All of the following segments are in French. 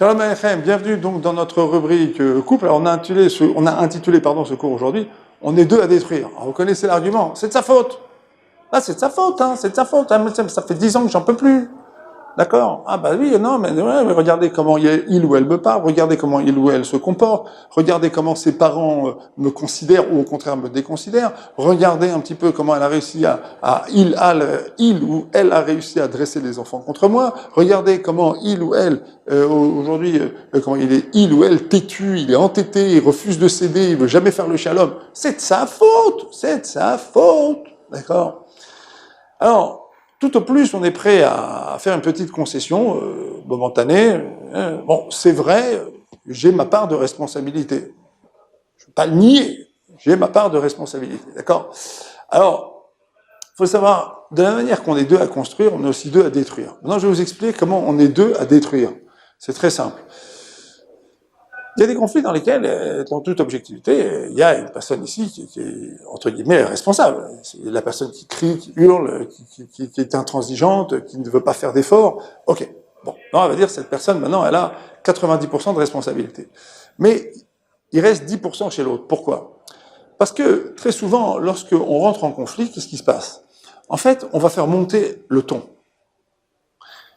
Shalom Aleichem, bienvenue donc dans notre rubrique couple. Alors on a intitulé ce cours aujourd'hui, on est deux à détruire. Alors vous connaissez l'argument, c'est de sa faute. Là c'est de sa faute, c'est de sa faute. Ça fait 10 ans que j'en peux plus. D'accord? Ah bah oui, non, mais regardez comment il ou elle me parle, regardez comment il ou elle se comporte, regardez comment ses parents me considèrent ou au contraire me déconsidèrent, regardez un petit peu comment elle a réussi il ou elle a réussi à dresser les enfants contre moi, regardez comment il ou elle, aujourd'hui, comment il ou elle têtu, il est entêté, il refuse de céder, il veut jamais faire le shalom. C'est de sa faute, d'accord? Alors, tout au plus, on est prêt à faire une petite concession momentanée. Bon, c'est vrai, j'ai ma part de responsabilité. Je ne vais pas le nier, j'ai ma part de responsabilité, d'accord? Alors, il faut savoir, de la manière qu'on est deux à construire, on est aussi deux à détruire. Maintenant, je vais vous expliquer comment on est deux à détruire. C'est très simple. Il y a des conflits dans lesquels, dans toute objectivité, il y a une personne ici qui est, entre guillemets, responsable. C'est la personne qui crie, qui hurle, qui est intransigeante, qui ne veut pas faire d'efforts. Ok. Bon. Non, on va dire, cette personne, maintenant, elle a 90% de responsabilité. Mais il reste 10% chez l'autre. Pourquoi? Parce que, très souvent, lorsqu'on rentre en conflit, qu'est-ce qui se passe? En fait, on va faire monter le ton.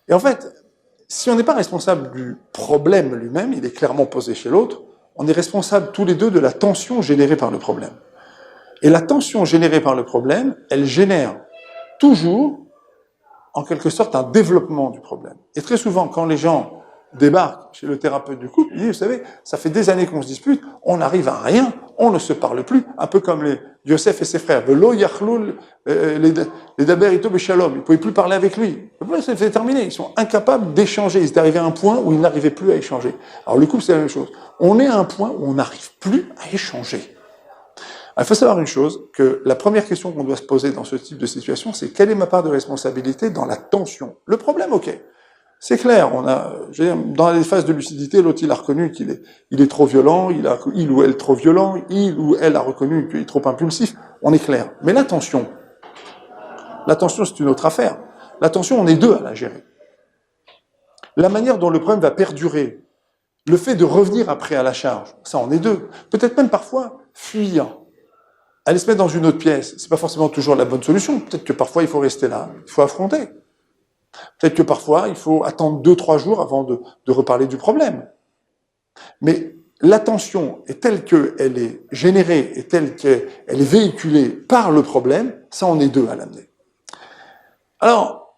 Et en fait, si on n'est pas responsable du problème lui-même, il est clairement posé chez l'autre, on est responsable tous les deux de la tension générée par le problème. Et la tension générée par le problème, elle génère toujours, en quelque sorte, un développement du problème. Et très souvent, quand les gens débarquent chez le thérapeute du couple, ils disent, vous savez, ça fait des années qu'on se dispute, on n'arrive à rien, on ne se parle plus, un peu comme les Yosef et ses frères. Velo yachlul les daber ito beshalom. Ils ne pouvaient plus parler avec lui. C'est terminé. Ils sont incapables d'échanger. Ils étaient arrivés à un point où ils n'arrivaient plus à échanger. Alors le couple, c'est la même chose. On est à un point où on n'arrive plus à échanger. Alors, il faut savoir une chose, que la première question qu'on doit se poser dans ce type de situation, c'est quelle est ma part de responsabilité dans la tension? Le problème, ok. C'est clair, dans les phases de lucidité, l'autre il a reconnu qu'il est trop violent, il ou elle trop violent, il ou elle a reconnu qu'il est trop impulsif, on est clair. Mais l'attention, c'est une autre affaire. L'attention, on est deux à la gérer. La manière dont le problème va perdurer, le fait de revenir après à la charge, ça on est deux. Peut-être même parfois fuir, aller se mettre dans une autre pièce, c'est pas forcément toujours la bonne solution. Peut-être que parfois il faut rester là, il faut affronter. Peut-être que parfois, il faut attendre 2-3 jours avant de reparler du problème. Mais l'attention est telle qu'elle est générée et telle qu'elle est véhiculée par le problème, ça on est deux à l'amener. Alors,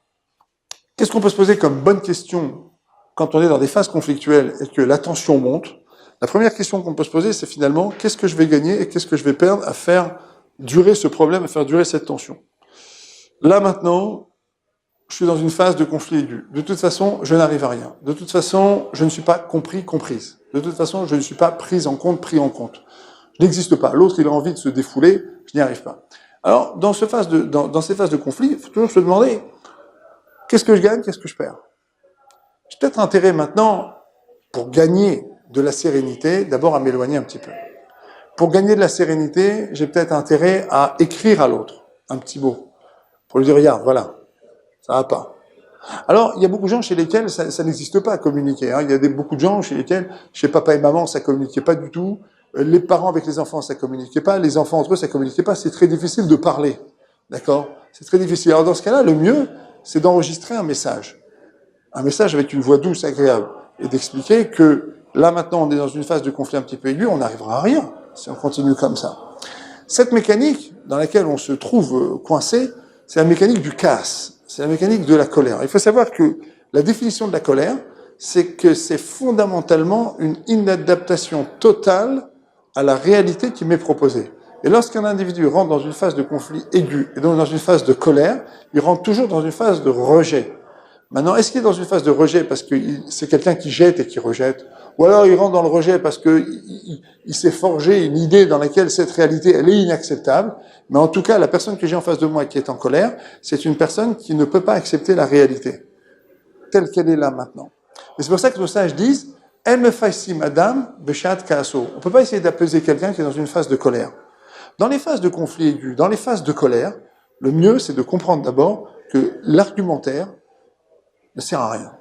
qu'est-ce qu'on peut se poser comme bonne question quand on est dans des phases conflictuelles et que la tension monte? La première question qu'on peut se poser, c'est finalement, qu'est-ce que je vais gagner et qu'est-ce que je vais perdre à faire durer ce problème, à faire durer cette tension? Là maintenant, je suis dans une phase de conflit aigu. De toute façon, je n'arrive à rien. De toute façon, je ne suis pas comprise. De toute façon, je ne suis pas pris en compte. Je n'existe pas. L'autre, il a envie de se défouler, je n'y arrive pas. Alors, dans ces phases de conflit, il faut toujours se demander, qu'est-ce que je gagne, qu'est-ce que je perds? J'ai peut-être intérêt maintenant, pour gagner de la sérénité, d'abord à m'éloigner un petit peu. Pour gagner de la sérénité, j'ai peut-être intérêt à écrire à l'autre un petit mot, pour lui dire, regarde, voilà, ça va pas. Alors, il y a beaucoup de gens chez lesquels ça n'existe pas à communiquer. Il y a beaucoup de gens chez lesquels, chez papa et maman, ça communiquait pas du tout. Les parents avec les enfants, ça communiquait pas. Les enfants entre eux, ça communiquait pas. C'est très difficile de parler. D'accord? C'est très difficile. Alors, dans ce cas-là, le mieux, c'est d'enregistrer un message. Un message avec une voix douce, agréable. Et d'expliquer que là, maintenant, on est dans une phase de conflit un petit peu aigu, on n'arrivera à rien si on continue comme ça. Cette mécanique dans laquelle on se trouve coincé, c'est la mécanique du casse. C'est la mécanique de la colère. Il faut savoir que la définition de la colère, c'est que c'est fondamentalement une inadaptation totale à la réalité qui m'est proposée. Et lorsqu'un individu rentre dans une phase de conflit aigu, et donc dans une phase de colère, il rentre toujours dans une phase de rejet. Maintenant, est-ce qu'il est dans une phase de rejet parce que c'est quelqu'un qui jette et qui rejette? Ou alors il rentre dans le rejet parce que il s'est forgé une idée dans laquelle cette réalité, elle est inacceptable. Mais en tout cas, la personne que j'ai en face de moi et qui est en colère, c'est une personne qui ne peut pas accepter la réalité, telle qu'elle est là maintenant. Et c'est pour ça que nos sages disent, elle me fasse madame, beshat kaaso. On peut pas essayer d'apaiser quelqu'un qui est dans une phase de colère. Dans les phases de conflit aigu, dans les phases de colère, le mieux, c'est de comprendre d'abord que l'argumentaire ne sert à rien.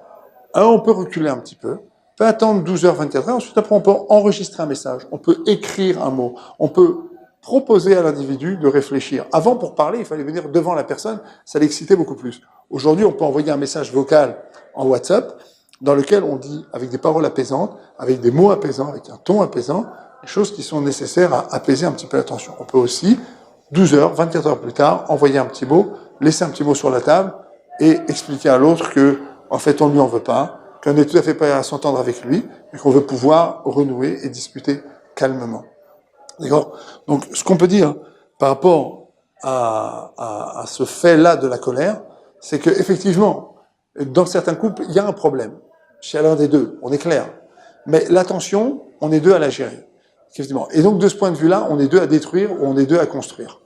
Alors, on peut reculer un petit peu, peut attendre 12 heures, 24 heures. Ensuite, après, on peut enregistrer un message. On peut écrire un mot. On peut proposer à l'individu de réfléchir. Avant, pour parler, il fallait venir devant la personne. Ça l'excitait beaucoup plus. Aujourd'hui, on peut envoyer un message vocal en WhatsApp dans lequel on dit, avec des paroles apaisantes, avec des mots apaisants, avec un ton apaisant, les choses qui sont nécessaires à apaiser un petit peu la tension. On peut aussi, 12 heures, 24 heures plus tard, envoyer un petit mot, laisser un petit mot sur la table et expliquer à l'autre que, en fait, on ne lui en veut pas, qu'on est tout à fait prêt à s'entendre avec lui, mais qu'on veut pouvoir renouer et discuter calmement. D'accord? Donc, ce qu'on peut dire par rapport à ce fait-là de la colère, c'est que effectivement, dans certains couples, il y a un problème. Chez l'un des deux, on est clair. Mais l'attention, on est deux à la gérer. Effectivement. Et donc, de ce point de vue-là, on est deux à détruire ou on est deux à construire.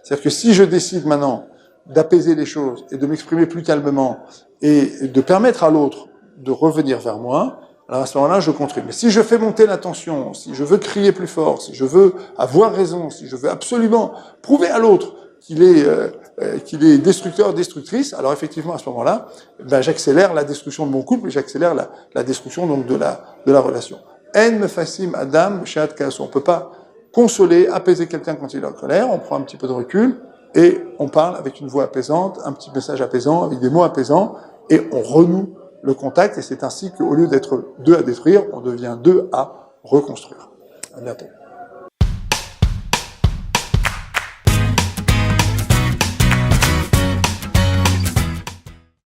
C'est-à-dire que si je décide maintenant d'apaiser les choses et de m'exprimer plus calmement et de permettre à l'autre de revenir vers moi, alors à ce moment-là, je construis. Mais si je fais monter la tension, si je veux crier plus fort, si je veux avoir raison, si je veux absolument prouver à l'autre qu'il est destructeur, destructrice, alors effectivement, à ce moment-là, ben, j'accélère la destruction de mon couple, j'accélère la destruction donc de la relation. En me fassim adam shat kaso. On peut pas consoler, apaiser quelqu'un quand il est en colère, on prend un petit peu de recul et on parle avec une voix apaisante, un petit message apaisant, avec des mots apaisants, et on renoue le contact, et c'est ainsi qu'au lieu d'être deux à détruire, on devient deux à reconstruire. À bientôt.